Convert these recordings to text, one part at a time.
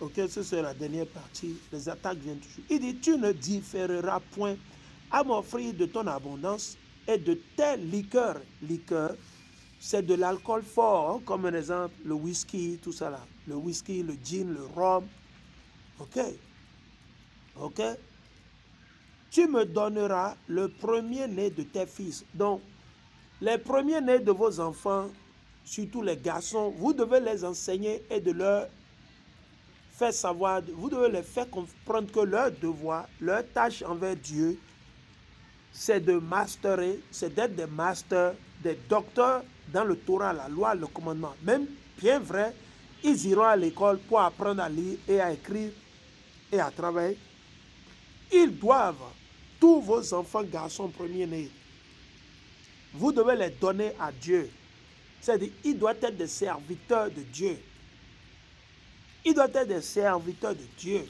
Ok, c'est la dernière partie. Les attaques viennent toujours. Il dit, tu ne différeras point à m'offrir de ton abondance et de tes liqueurs. Liqueur, c'est de l'alcool fort, hein, comme un exemple, le whisky, tout ça là. Le whisky, le gin, le rhum. Ok. Ok. Tu me donneras le premier-né de tes fils. Donc, les premiers-nés de vos enfants, surtout les garçons, vous devez les enseigner et de leur faire savoir, vous devez les faire comprendre que leur devoir, leur tâche envers Dieu, c'est de masterer, c'est d'être des masters, des docteurs dans le Torah, la loi, le commandement. Même bien vrai, ils iront à l'école pour apprendre à lire et à écrire et à travailler. Ils doivent, tous vos enfants garçons premiers-nés, vous devez les donner à Dieu. C'est-à-dire, ils doivent être des serviteurs de Dieu. Ils doivent être des serviteurs de Dieu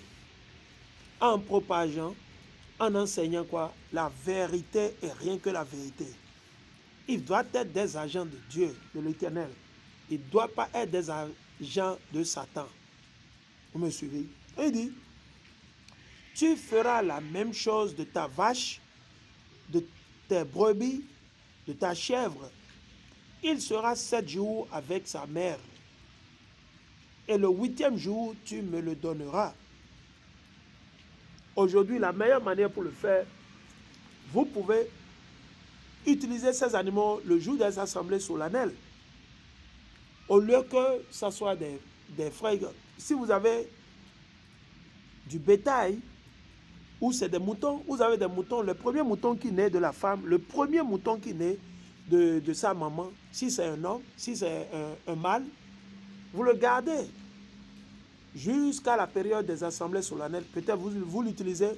en propageant, en enseignant quoi? La vérité et rien que la vérité. Ils doivent être des agents de Dieu, de l'Éternel. Ils ne doivent pas être des agents de Satan. Vous me suivez? Il dit, tu feras la même chose de ta vache, de tes brebis, de ta chèvre. Il sera 7 jours avec sa mère. Et le 8e jour, tu me le donneras. Aujourd'hui, la meilleure manière pour le faire, vous pouvez utiliser ces animaux le jour des assemblées solennelles. Au lieu que ce soit des frères. Si vous avez du bétail, ou c'est des moutons, vous avez des moutons, le premier mouton qui naît de la femme, le premier mouton qui naît de sa maman, si c'est un homme, si c'est un mâle, vous le gardez jusqu'à la période des assemblées solennelles. Peut-être vous l'utilisez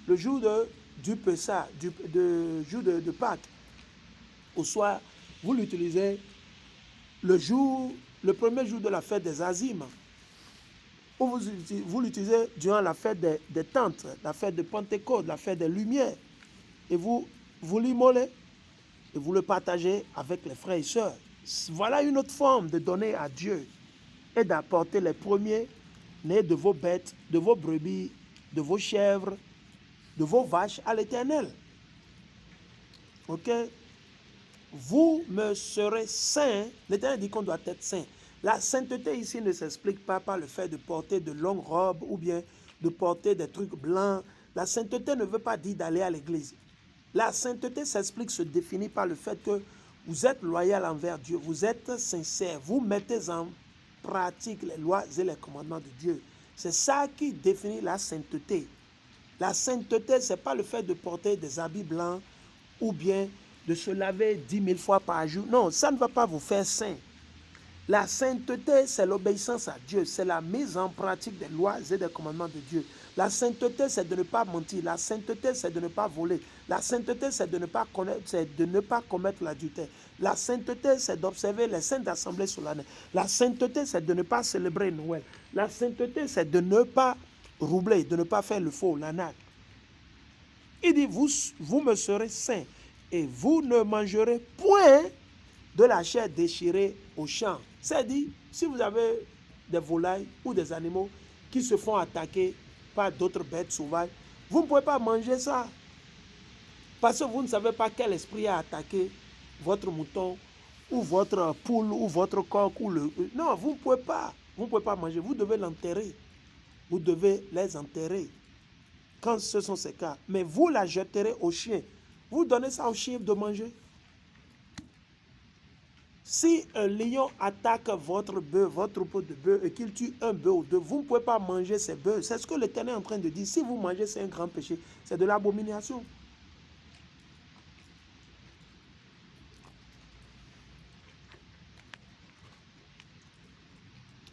le jour du Pessah, jour de Pâques. Ou soit vous l'utilisez le premier jour de la fête des Azimes. Ou vous l'utilisez durant la fête des tentes, la fête de Pentecôte, la fête des Lumières. Et vous l'immolez et vous le partagez avec les frères et sœurs. Voilà une autre forme de donner à Dieu et d'apporter les premiers nés de vos bêtes, de vos brebis, de vos chèvres, de vos vaches à l'Éternel. Ok? Vous me serez saints. L'Éternel dit qu'on doit être saint. La sainteté ici ne s'explique pas par le fait de porter de longues robes ou bien de porter des trucs blancs. La sainteté ne veut pas dire d'aller à l'église. La sainteté s'explique, se définit par le fait que vous êtes loyal envers Dieu, vous êtes sincère, vous mettez en pratique les lois et les commandements de Dieu. C'est ça qui définit la sainteté. La sainteté, ce n'est pas le fait de porter des habits blancs ou bien de se laver 10 000 fois par jour. Non, ça ne va pas vous faire saint. La sainteté, c'est l'obéissance à Dieu, c'est la mise en pratique des lois et des commandements de Dieu. La sainteté, c'est de ne pas mentir. La sainteté, c'est de ne pas voler. La sainteté, c'est de ne pas commettre l'adultère. La sainteté, c'est d'observer les saintes assemblées solennelles. La sainteté, c'est de ne pas célébrer Noël. La sainteté, c'est de ne pas roubler, de ne pas faire le faux, l'anaque. Il dit, vous me serez saints et vous ne mangerez point de la chair déchirée au champ. C'est-à-dire, si vous avez des volailles ou des animaux qui se font attaquer par d'autres bêtes sauvages, vous ne pouvez pas manger ça. Parce que vous ne savez pas quel esprit a attaqué votre mouton ou votre poule ou votre coq. Non, vous ne pouvez pas. Vous ne pouvez pas manger. Vous devez l'enterrer. Vous devez les enterrer quand ce sont ces cas. Mais vous la jetterez au chien. Vous donnez ça au chien de manger. Si un lion attaque votre bœuf, votre troupeau de bœufs et qu'il tue un bœuf ou deux, vous ne pouvez pas manger ces bœufs. C'est ce que l'Éternel est en train de dire. Si vous mangez, c'est un grand péché. C'est de l'abomination.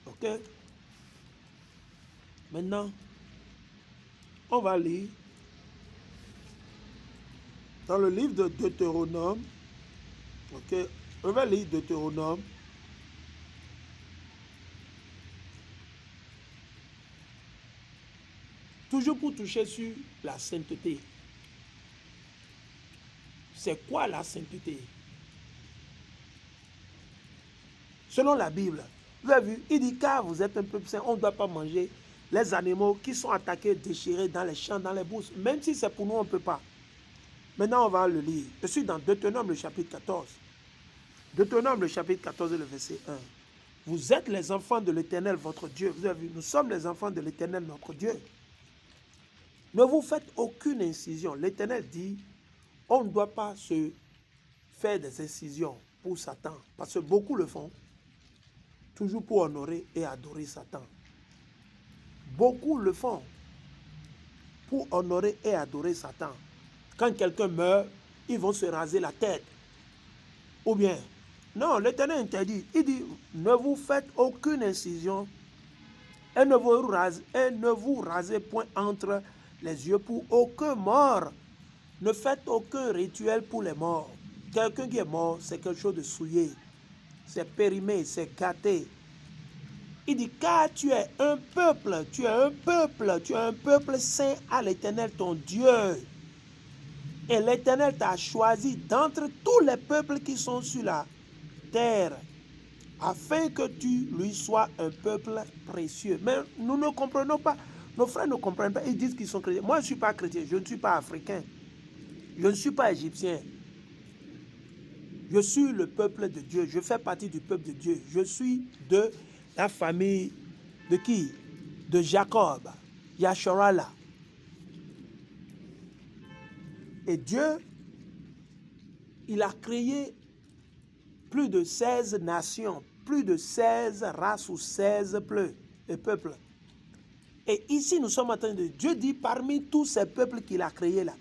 Ok? Maintenant, on va lire dans le livre de Deutéronome. Ok? On va lire Deutéronome. Toujours pour toucher sur la sainteté. C'est quoi la sainteté? Selon la Bible, vous avez vu, il dit car vous êtes un peuple saint, on ne doit pas manger les animaux qui sont attaqués, déchirés dans les champs, dans les bourses. Même si c'est pour nous, on ne peut pas. Maintenant, on va le lire. Je suis dans Deutéronome, le chapitre 14. Deutéronome, le chapitre 14, le verset 1. Vous êtes les enfants de l'Éternel, votre Dieu. Vous avez vu, nous sommes les enfants de l'Éternel, notre Dieu. Ne vous faites aucune incision. L'Éternel dit, on ne doit pas se faire des incisions pour Satan. Parce que beaucoup le font, toujours pour honorer et adorer Satan. Beaucoup le font pour honorer et adorer Satan. Quand quelqu'un meurt, ils vont se raser la tête. Ou bien, non, l'Éternel interdit. Il dit, ne vous faites aucune incision et ne vous rasez point entre les yeux pour aucun mort. Ne faites aucun rituel pour les morts. Quelqu'un qui est mort, c'est quelque chose de souillé. C'est périmé, c'est gâté. Il dit, car tu es un peuple saint à l'Éternel ton Dieu. Et l'Éternel t'a choisi d'entre tous les peuples qui sont sur la terre, afin que tu lui sois un peuple précieux. Mais nous ne comprenons pas. Nos frères ne comprennent pas. Ils disent qu'ils sont chrétiens. Moi, je ne suis pas chrétien. Je ne suis pas africain. Je ne suis pas égyptien. Je suis le peuple de Dieu. Je fais partie du peuple de Dieu. Je suis de la famille de qui? De Jacob, Yasharala. Et Dieu, il a créé plus de 16 nations, plus de 16 races ou 16 peuples. Et ici, nous sommes en train de... Dieu dit, parmi tous ces peuples qu'il a créés là,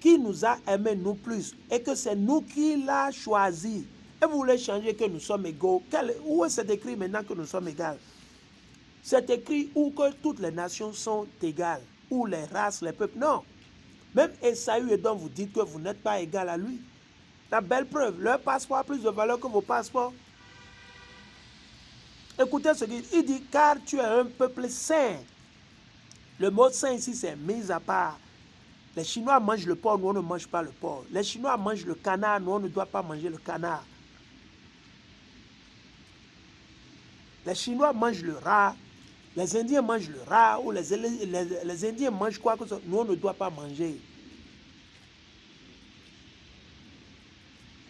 qui nous a aimés nous plus, et que c'est nous qui l'a choisi. Et vous voulez changer que nous sommes égaux. Où est c'est écrit maintenant que nous sommes égaux? C'est écrit où que toutes les nations sont égales, ou les races, les peuples. Non. Même Esaü et dont vous dites que vous n'êtes pas égal à lui. La belle preuve, leur passeport a plus de valeur que vos passeports. Écoutez ce qu'il dit. Il dit, car tu es un peuple saint. Le mot saint ici, c'est mis à part. Les Chinois mangent le porc, nous on ne mange pas le porc. Les Chinois mangent le canard, nous on ne doit pas manger le canard. Les Chinois mangent le rat, les Indiens mangent le rat, ou les Indiens mangent quoi que ce soit, nous on ne doit pas manger.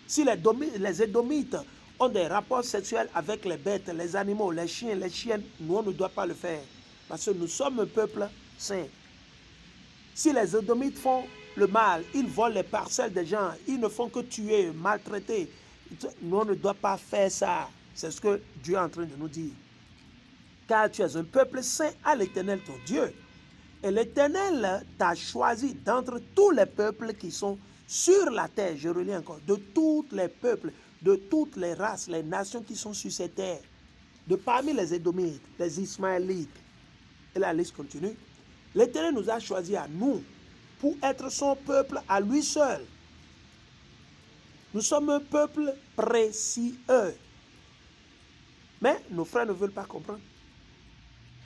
Si les Édomites ont des rapports sexuels avec les bêtes, les animaux, les chiens, les chiennes, nous on ne doit pas le faire. Parce que nous sommes un peuple saint. Si les Édomites font le mal, ils volent les parcelles des gens, ils ne font que tuer, maltraiter, nous on ne doit pas faire ça. C'est ce que Dieu est en train de nous dire. Car tu es un peuple saint à l'Éternel ton Dieu. Et l'Éternel t'a choisi d'entre tous les peuples qui sont sur la terre. Je relis encore. De tous les peuples, de toutes les races, les nations qui sont sur cette terre. De parmi les Édomites, les Ismaélites. Et la liste continue. L'Éternel nous a choisis à nous pour être son peuple à lui seul. Nous sommes un peuple précieux. Mais nos frères ne veulent pas comprendre.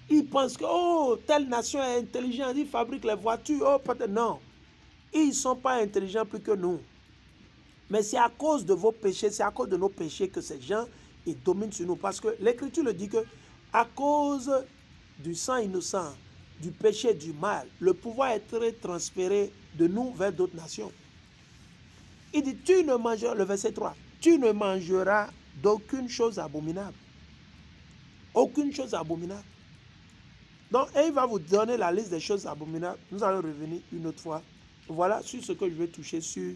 Ils pensent que, oh, telle nation est intelligente, ils fabriquent les voitures, oh, peut-être. Non. Ils ne sont pas intelligents plus que nous. Mais c'est à cause de vos péchés, c'est à cause de nos péchés que ces gens, ils dominent sur nous. Parce que l'Écriture le dit que, à cause du sang innocent, du péché, du mal, le pouvoir est transféré de nous vers d'autres nations. Il dit, tu ne mangeras, le verset 3, tu ne mangeras d'aucune chose abominable. Aucune chose abominable. Donc, et il va vous donner la liste des choses abominables. Nous allons revenir une autre fois. Voilà sur ce que je vais toucher sur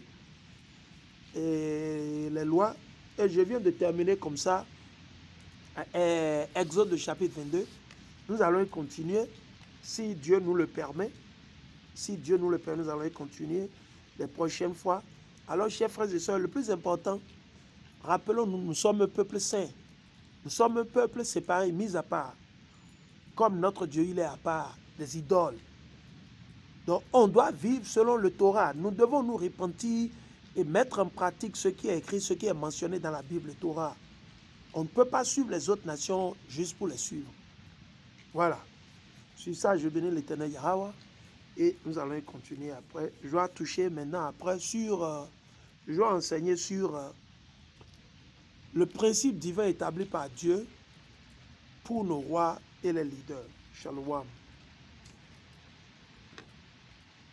les lois. Et je viens de terminer comme ça. Exode chapitre 22. Nous allons y continuer. Si Dieu nous le permet. Si Dieu nous le permet, nous allons y continuer les prochaines fois. Alors, chers frères et sœurs, le plus important, rappelons-nous, nous sommes un peuple saint. Nous sommes un peuple séparé, mis à part. Comme notre Dieu, il est à part des idoles. Donc, on doit vivre selon le Torah. Nous devons nous repentir et mettre en pratique ce qui est écrit, ce qui est mentionné dans la Bible, le Torah. On ne peut pas suivre les autres nations juste pour les suivre. Voilà. Sur ça, je bénis l'Éternel Yahweh. Et nous allons y continuer après. Je dois toucher maintenant après sur... je dois enseigner sur le principe divin établi par Dieu pour nos rois et les leaders. Shalom.